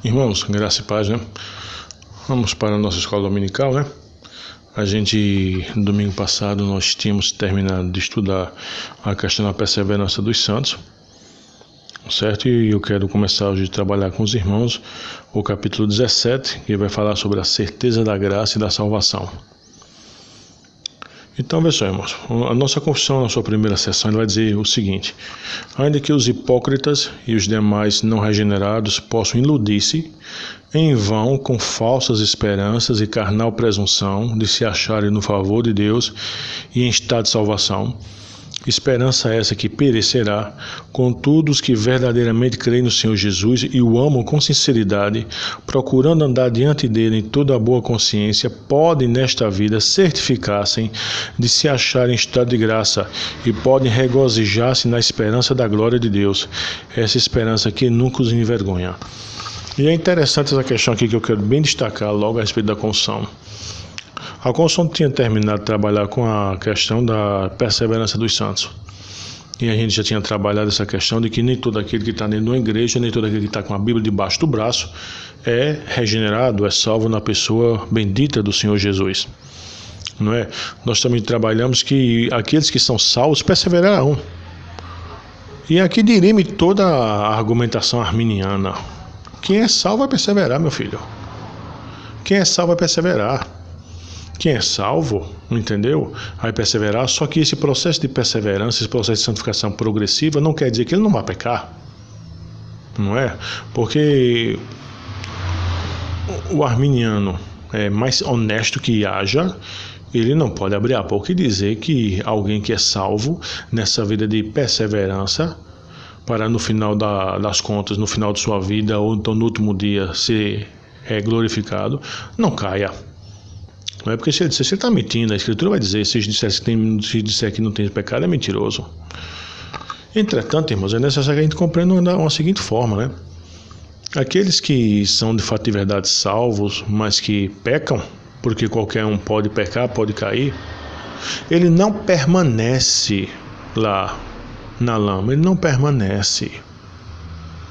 Irmãos, graça e paz, né? Vamos para a nossa escola dominical, né? Domingo passado, nós tínhamos terminado de estudar a questão da perseverança dos santos, certo? E eu quero começar hoje a trabalhar com os irmãos o capítulo 17, que vai falar sobre a certeza da graça e da salvação. Então, veja só, irmãos, a nossa confissão, na sua primeira sessão, ele vai dizer o seguinte: ainda que os hipócritas e os demais não regenerados possam iludir-se em vão com falsas esperanças e carnal presunção de se acharem no favor de Deus e em estado de salvação, esperança essa que perecerá, contudo os que verdadeiramente creem no Senhor Jesus e o amam com sinceridade, procurando andar diante dele em toda a boa consciência, podem nesta vida certificar-se de se acharem em estado de graça e podem regozijar-se na esperança da glória de Deus, essa esperança que nunca os envergonha. E é interessante essa questão aqui que eu quero bem destacar logo a respeito da confissão. A confissão tinha terminado de trabalhar com a questão da perseverança dos santos. E a gente já tinha trabalhado essa questão de que nem todo aquele que está dentro de uma igreja, nem todo aquele que está com a Bíblia debaixo do braço é regenerado, é salvo na pessoa bendita do Senhor Jesus. Não é? Nós também trabalhamos que aqueles que são salvos perseverarão. E aqui dirime toda a argumentação arminiana. Quem é salvo vai perseverar, meu filho. Quem é salvo vai perseverar. Quem é salvo, entendeu? Vai perseverar, só que esse processo de perseverança, esse processo de santificação progressiva, não quer dizer que ele não vai pecar. Não é? Porque o arminiano é mais honesto que haja, ele não pode abrir a boca e dizer que alguém que é salvo nessa vida de perseverança, para no final das contas, no final de sua vida, ou então no último dia ser glorificado, não caia. Não é porque se ele disser, você está mentindo, a Escritura vai dizer, se disser que não tem pecado, é mentiroso. Entretanto, irmãos, é necessário que a gente compreenda de uma seguinte forma, né? Aqueles que são de fato e verdade salvos, mas que pecam, porque qualquer um pode pecar, pode cair, ele não permanece lá na lama, ele não permanece.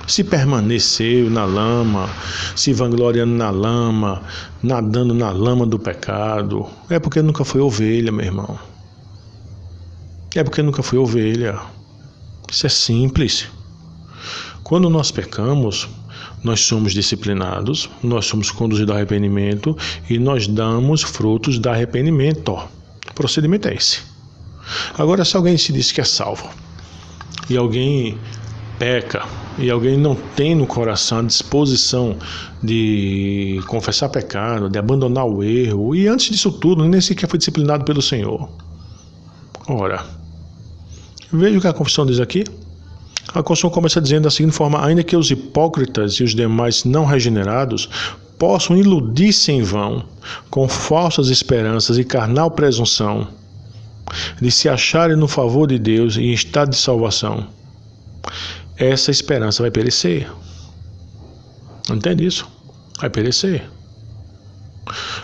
Se permaneceu na lama, se vangloriando na lama, nadando na lama do pecado, é porque nunca foi ovelha, meu irmão. É porque nunca foi ovelha. Isso é simples. Quando nós pecamos, nós somos disciplinados, nós somos conduzidos ao arrependimento e nós damos frutos do arrependimento. O procedimento é esse. Agora, se alguém se diz que é salvo e alguém peca, e alguém não tem no coração a disposição de confessar pecado, de abandonar o erro, e antes disso tudo, nem sequer foi disciplinado pelo Senhor. Ora, veja o que a confissão diz aqui. A confissão começa dizendo da seguinte forma: ainda que os hipócritas e os demais não regenerados possam iludir-se em vão, com falsas esperanças e carnal presunção, de se acharem no favor de Deus e em estado de salvação, essa esperança vai perecer. Entende isso? Vai perecer.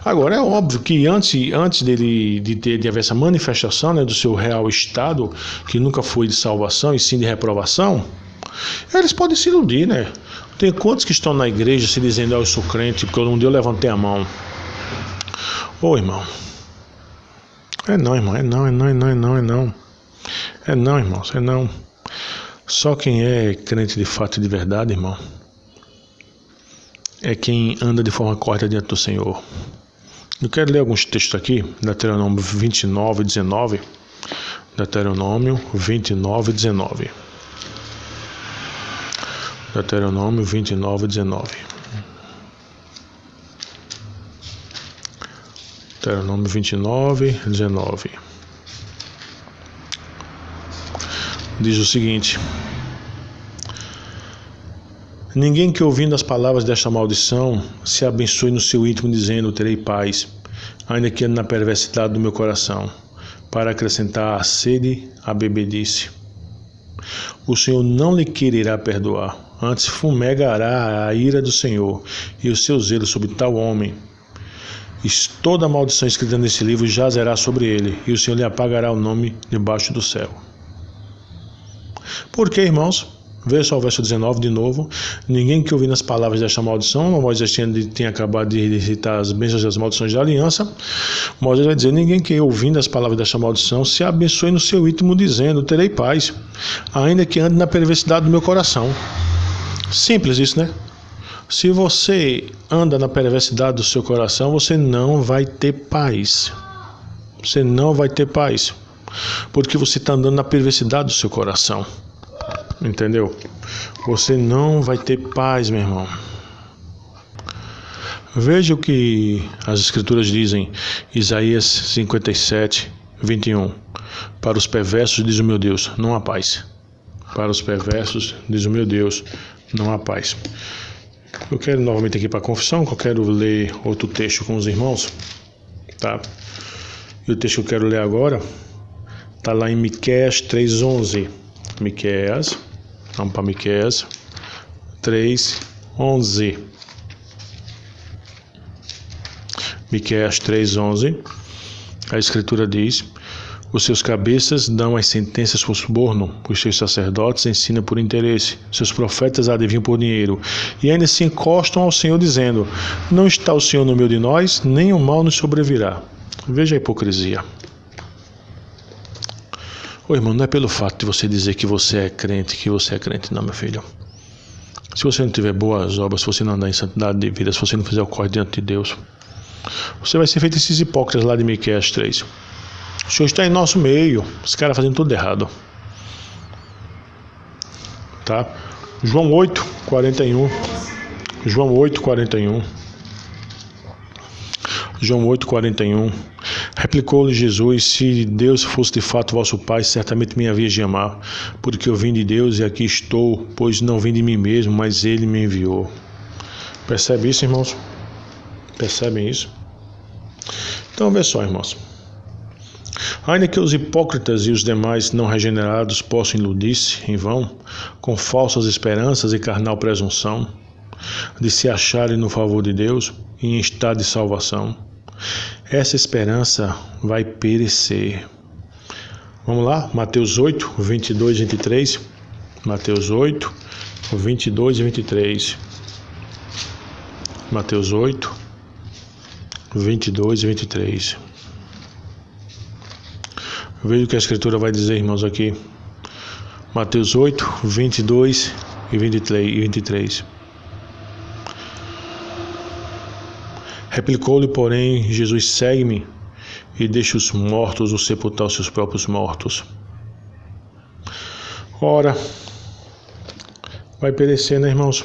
Agora, é óbvio que antes de haver essa manifestação, né, do seu real estado, que nunca foi de salvação e sim de reprovação, eles podem se iludir, né? Tem quantos que estão na igreja se dizendo: eu sou crente, porque um dia eu levantei a mão. Ô, irmão. É não, irmão. É não, irmãos, é não. Só quem é crente de fato e de verdade, irmão, é quem anda de forma correta diante do Senhor. Eu quero ler alguns textos aqui, Deuteronômio 29, 19. Deuteronômio 29, 19. Deuteronômio 29, 19. Deuteronômio 29, 19. Diz o seguinte: ninguém que ouvindo as palavras desta maldição se abençoe no seu íntimo dizendo: terei paz, ainda que ande na perversidade do meu coração, para acrescentar à sede a bebedice. O Senhor não lhe quererá perdoar, antes fumegará a ira do Senhor e o seu zelo sobre tal homem. E toda a maldição escrita nesse livro jazerá sobre ele, e o Senhor lhe apagará o nome debaixo do céu. Por quê, irmãos? Veja só o verso 19 de novo. Ninguém que ouvindo as palavras desta maldição, Moisés tinha acabado de recitar as bênçãos e as maldições da aliança. Moisés vai dizer: ninguém que ouvindo as palavras desta maldição se abençoe no seu íntimo, dizendo: terei paz, ainda que ande na perversidade do meu coração. Simples isso, né? Se você anda na perversidade do seu coração, você não vai ter paz. Você não vai ter paz, porque você está andando na perversidade do seu coração. Entendeu? Você não vai ter paz, meu irmão. Veja o que as escrituras dizem, Isaías 57, 21. Para os perversos, diz o meu Deus, não há paz. Para os perversos, diz o meu Deus, não há paz. Eu quero novamente aqui para a confissão, que eu quero ler outro texto com os irmãos, tá? E o texto que eu quero ler agora está lá em Miqueias 3:11. Miqueias, vamos para Miqueias 3:11. Miqueias 3:11. A escritura diz: os seus cabeças dão as sentenças por suborno, os seus sacerdotes ensinam por interesse, seus profetas adivinham por dinheiro, e ainda se encostam ao Senhor, dizendo: não está o Senhor no meio de nós, nem o mal nos sobrevirá. Veja a hipocrisia. Ô irmão, não é pelo fato de você dizer que você é crente, não, meu filho. Se você não tiver boas obras, se você não andar em santidade de vida, se você não fizer o corre diante de Deus, você vai ser feito esses hipócritas lá de Miqueias 3. O Senhor está em nosso meio, os caras fazendo tudo errado. Tá? João 8:41. João 8:41. João 8:41. Replicou-lhe Jesus: se Deus fosse de fato vosso Pai, certamente me havias de amar, porque eu vim de Deus e aqui estou, pois não vim de mim mesmo, mas Ele me enviou. Percebe isso, irmãos? Percebem isso? Então, vê só, irmãos. Ainda que os hipócritas e os demais não regenerados possam iludir-se em vão, com falsas esperanças e carnal presunção, de se acharem no favor de Deus e em estado de salvação, essa esperança vai perecer. Vamos lá, Mateus 8, 22 e 23. Mateus 8, 22 e 23. Mateus 8, 22 e 23. Veja o que a escritura vai dizer, irmãos, aqui. Mateus 8, 22 e 23. Replicou-lhe, porém, Jesus: segue-me e deixa os mortos os sepultar os seus próprios mortos. Ora, vai perecer, né, irmãos?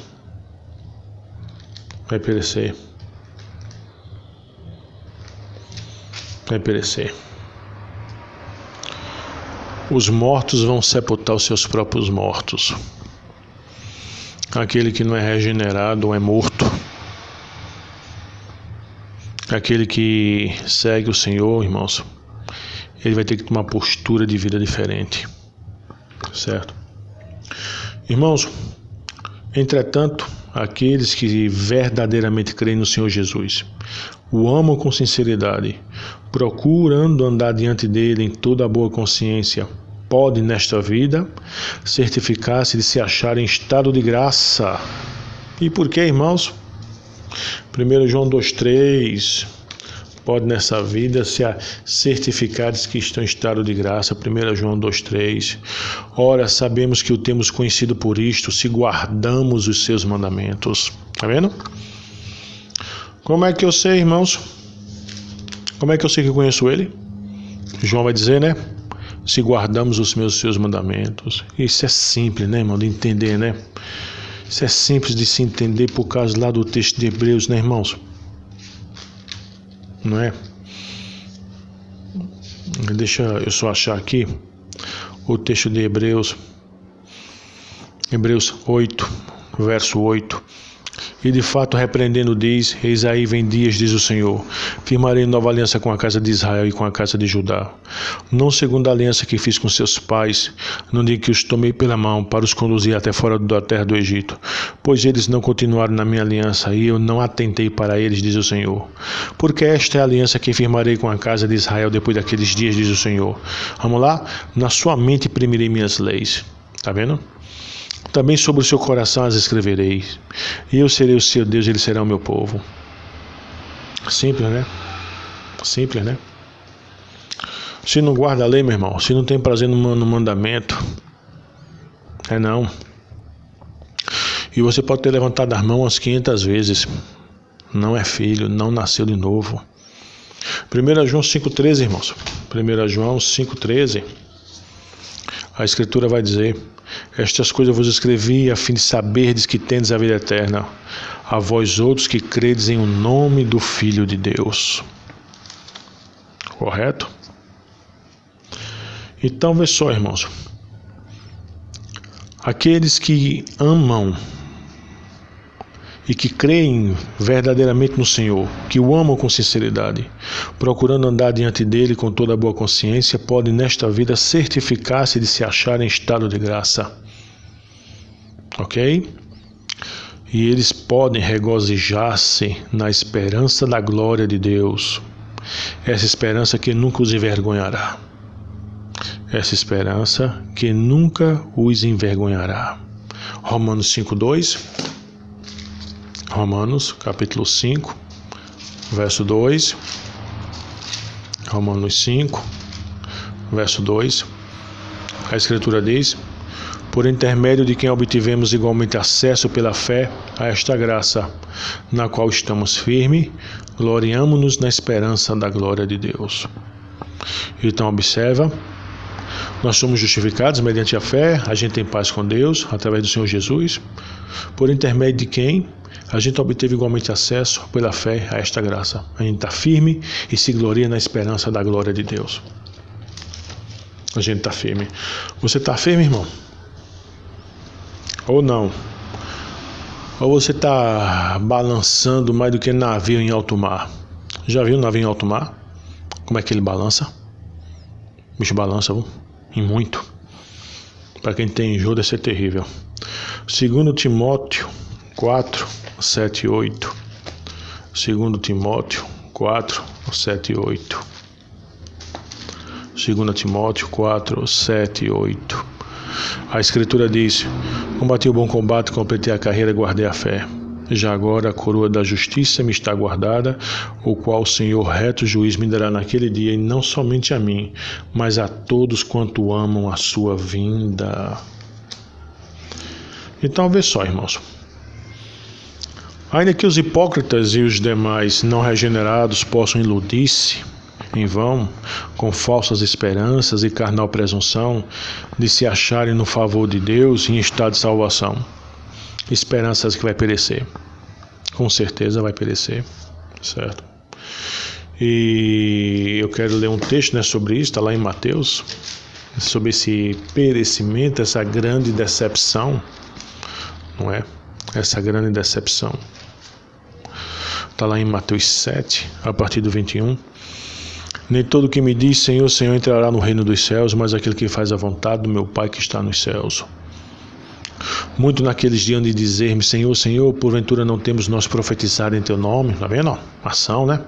Vai perecer. Vai perecer. Os mortos vão sepultar os seus próprios mortos. Aquele que não é regenerado é morto. Aquele que segue o Senhor, irmãos, ele vai ter que tomar postura de vida diferente. Certo? Irmãos, entretanto, aqueles que verdadeiramente creem no Senhor Jesus, o amam com sinceridade, procurando andar diante dele em toda a boa consciência, podem nesta vida certificar-se de se achar em estado de graça. E por que, irmãos? 1 João 2,3. Pode nessa vida se certificar de que estão em estado de graça. 1 João 2,3. Ora, sabemos que o temos conhecido por isto, se guardamos os seus mandamentos. Tá vendo? Como é que eu sei, irmãos? Como é que eu sei que eu conheço ele? João vai dizer, né? Se guardamos os seus mandamentos. Isso é simples, né, irmão? De entender, né? Isso é simples de se entender por causa lá do texto de Hebreus, né, irmãos? Não é? Deixa eu só achar aqui o texto de Hebreus. Hebreus 8, verso 8. E de fato repreendendo diz: eis aí vem dias, diz o Senhor, firmarei nova aliança com a casa de Israel e com a casa de Judá, não segundo a aliança que fiz com seus pais, no dia que os tomei pela mão para os conduzir até fora da terra do Egito, pois eles não continuaram na minha aliança e eu não atentei para eles, diz o Senhor. Porque esta é a aliança que firmarei com a casa de Israel depois daqueles dias, diz o Senhor. Vamos lá? Na sua mente imprimirei minhas leis. Tá vendo? Também sobre o seu coração as escreverei. E eu serei o seu Deus, ele será o meu povo. Simples, né? Simples, né? Se não guarda a lei, meu irmão, se não tem prazer no mandamento, não. E você pode ter levantado as mãos umas 500 vezes. Não é filho, não nasceu de novo. 1 João 5,13, irmãos. 1 João 5,13. A Escritura vai dizer: estas coisas eu vos escrevi a fim de saberdes que tendes a vida eterna, a vós outros que credes em o nome do Filho de Deus. Correto? Então, vê só, irmãos. Aqueles que amam e que creem verdadeiramente no Senhor, que o amam com sinceridade, procurando andar diante dele com toda a boa consciência, podem nesta vida certificar-se de se achar em estado de graça. Ok? E eles podem regozijar-se na esperança da glória de Deus. Essa esperança que nunca os envergonhará. Essa esperança que nunca os envergonhará. Romanos 5,2. Romanos capítulo 5, verso 2. Romanos 5, verso 2. A Escritura diz: por intermédio de quem obtivemos igualmente acesso pela fé a esta graça, na qual estamos firmes, gloriamo-nos na esperança da glória de Deus. Então observa, nós somos justificados mediante a fé, a gente tem paz com Deus, através do Senhor Jesus, por intermédio de quem a gente obteve igualmente acesso pela fé a esta graça. A gente está firme e se gloria na esperança da glória de Deus. A gente está firme. Você está firme, irmão? Ou não? Ou você está balançando mais do que navio em alto mar? Já viu um navio em alto mar? Como é que ele balança? O bicho balança, viu? E muito. Para quem tem enjoo, deve ser terrível. 2 Timóteo 4, 7 e 8. 2 Timóteo 4, 7 e 8. 2 Timóteo 4, 7 e 8. A Escritura diz: combati o bom combate, completei a carreira, guardei a fé. Já agora a coroa da justiça me está guardada, o qual o Senhor reto juiz me dará naquele dia, e não somente a mim, mas a todos quanto amam a sua vinda. Então, vê só, irmãos. Ainda que os hipócritas e os demais não regenerados possam iludir-se em vão, com falsas esperanças e carnal presunção, de se acharem no favor de Deus em estado de salvação. Esperanças que vai perecer. Com certeza vai perecer. Certo? E eu quero ler um texto, sobre isso, está lá em Mateus, sobre esse perecimento, essa grande decepção, não é? Essa grande decepção. Está lá em Mateus 7, a partir do 21. Nem todo que me diz Senhor, Senhor entrará no reino dos céus, mas aquele que faz a vontade do meu Pai que está nos céus. Muito naqueles dias de dizer-me, Senhor, Senhor, porventura não temos nós profetizado em teu nome? Está vendo? Ação, né?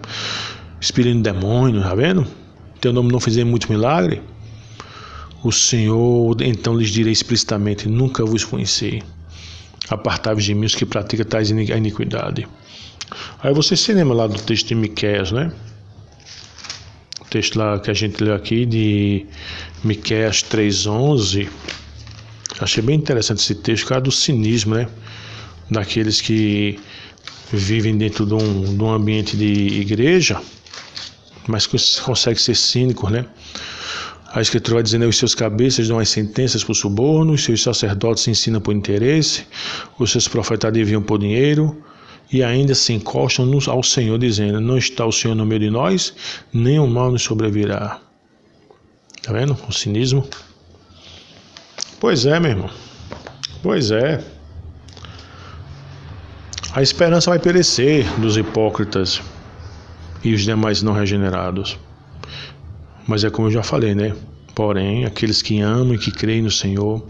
Expelindo demônio, está vendo? Em teu nome não fizemos muito milagre? O Senhor, então lhes direi explicitamente, nunca vos conheci. Apartai-vos de mim os que praticam tais a iniquidade. Aí você se lembra lá do texto de Miqueias, né? O texto lá que a gente leu aqui de Miqueias 3:11. Achei bem interessante esse texto, por causa do cinismo, né? Daqueles que vivem dentro de um ambiente de igreja, mas conseguem ser cínicos, né? A Escritura vai dizendo: os seus cabeças dão as sentenças por suborno, os seus sacerdotes ensinam por interesse, os seus profetas adivinham por dinheiro, e ainda se encostam ao Senhor, dizendo: não está o Senhor no meio de nós, nem o mal nos sobrevirá. Tá vendo? O cinismo. Pois é, meu irmão. Pois é. A esperança vai perecer dos hipócritas e os demais não regenerados. Mas é como eu já falei, né? Porém, aqueles que amam e que creem no Senhor,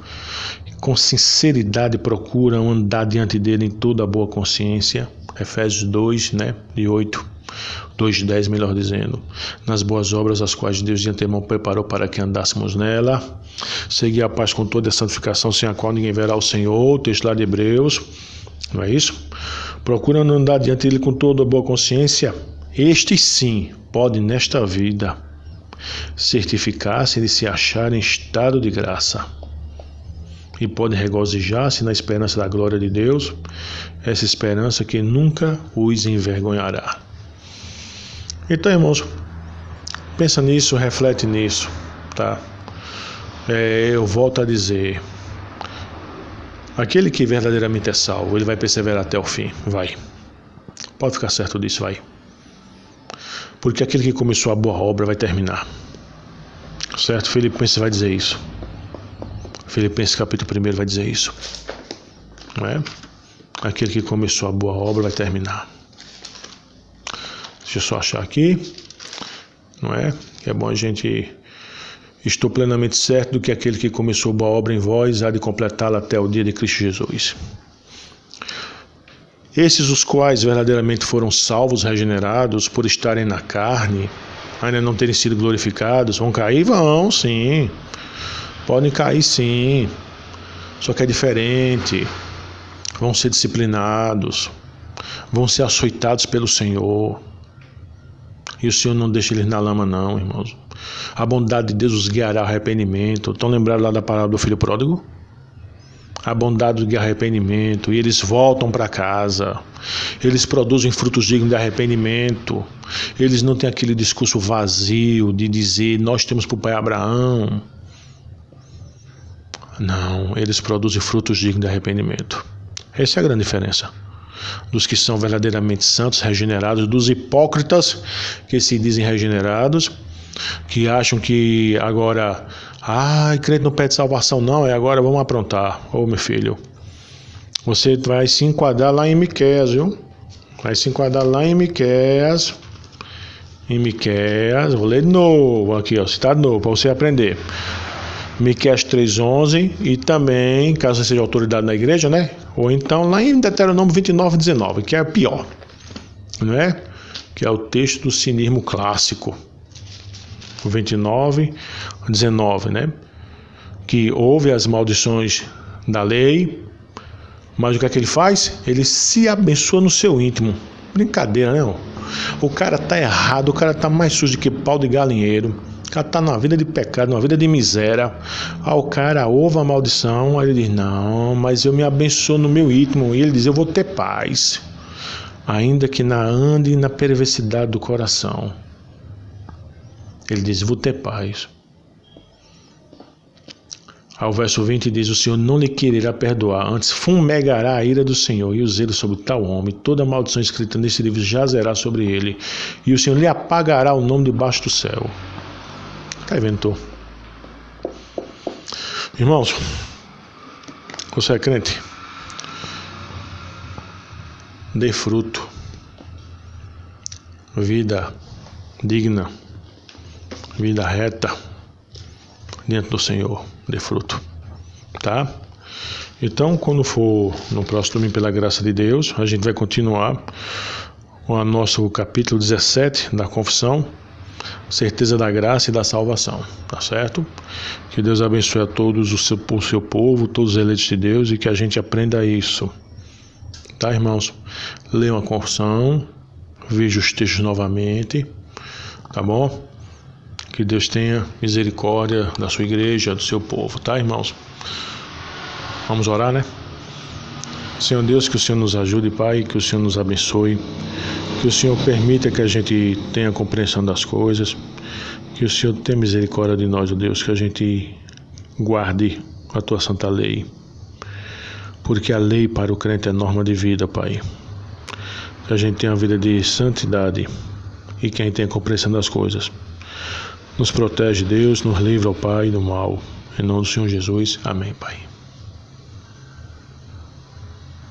com sinceridade procuram andar diante dele em toda a boa consciência. Efésios 2, né? De 8. 2:10, melhor dizendo, nas boas obras as quais Deus de antemão preparou para que andássemos nela. Seguir a paz com toda a santificação, sem a qual ninguém verá o Senhor, o texto lá de Hebreus, não é isso? Procurando andar diante dele com toda boa consciência, estes sim podem nesta vida certificar-se de se achar em estado de graça e podem regozijar-se na esperança da glória de Deus, essa esperança que nunca os envergonhará. Então, irmãos, pensa nisso, reflete nisso, tá? Eu volto a dizer, aquele que verdadeiramente é salvo, ele vai perseverar até o fim, vai. Pode ficar certo disso, vai. Porque aquele que começou a boa obra vai terminar. Certo? Filipenses vai dizer isso. Filipenses capítulo 1 vai dizer isso. Não é? Aquele que começou a boa obra vai terminar. Deixa eu só achar aqui. Não é? Que é bom a gente... Estou plenamente certo do que aquele que começou a boa obra em vós há de completá-la até o dia de Cristo Jesus. Esses os quais verdadeiramente foram salvos, regenerados, por estarem na carne, ainda não terem sido glorificados, vão cair? Vão, sim. Podem cair, sim. Só que é diferente. Vão ser disciplinados. Vão ser açoitados pelo Senhor. E o Senhor não deixa eles na lama, não, irmãos. A bondade de Deus os guiará ao arrependimento. Estão lembrados lá da palavra do filho pródigo? A bondade do arrependimento, e eles voltam para casa, eles produzem frutos dignos de arrependimento, eles não têm aquele discurso vazio de dizer, nós temos para o pai Abraão. Não, eles produzem frutos dignos de arrependimento. Essa é a grande diferença dos que são verdadeiramente santos, regenerados, dos hipócritas que se dizem regenerados, que acham que agora... crente não pede salvação não, agora vamos aprontar. Meu filho, você vai se enquadrar lá em Miqueias, viu? Vai se enquadrar lá em Miqueias. Vou ler de novo aqui, ó, citado novo, para você aprender. Miqueias 3:11 e também, caso você seja autoridade na igreja, né? Ou então lá em Deuteronômio 29:19, que é pior, não é? Que é o texto do cinismo clássico. 29:19, né? Que ouve as maldições da lei, mas o que é que ele faz? Ele se abençoa no seu íntimo. Brincadeira, né? O cara tá errado, o cara tá mais sujo do que pau de galinheiro, o cara tá numa vida de pecado, numa vida de miséria. O cara ouve a maldição, aí ele diz, não, mas eu me abençoo no meu íntimo, e ele diz, eu vou ter paz, ainda que ande na perversidade do coração. Ele diz, vou ter paz. Ao verso 20 diz, o Senhor não lhe quererá perdoar, antes fumegará a ira do Senhor e o zelo sobre tal homem. Toda maldição escrita nesse livro jazerá sobre ele, e o Senhor lhe apagará o nome debaixo do céu. Inventou. Irmãos, você é crente? Dê fruto. Vida digna. Vida reta diante do Senhor, dê fruto, tá? Então, quando for no próximo domingo, pela graça de Deus, a gente vai continuar com o nosso capítulo 17 da confissão, certeza da graça e da salvação, tá certo? Que Deus abençoe a todos o seu povo, todos os eleitos de Deus, e que a gente aprenda isso, tá, irmãos? Leiam a confissão, vejam os textos novamente, tá bom? Que Deus tenha misericórdia da sua igreja, do seu povo, tá, irmãos? Vamos orar, né? Senhor Deus, que o Senhor nos ajude, Pai, que o Senhor nos abençoe, que o Senhor permita que a gente tenha compreensão das coisas, que o Senhor tenha misericórdia de nós, ó Deus, que a gente guarde a Tua santa lei, porque a lei para o crente é norma de vida, Pai. Que a gente tenha uma vida de santidade e que a gente tenha compreensão das coisas. Nos protege, Deus, nos livra, ó Pai, do mal. Em nome do Senhor Jesus. Amém, Pai.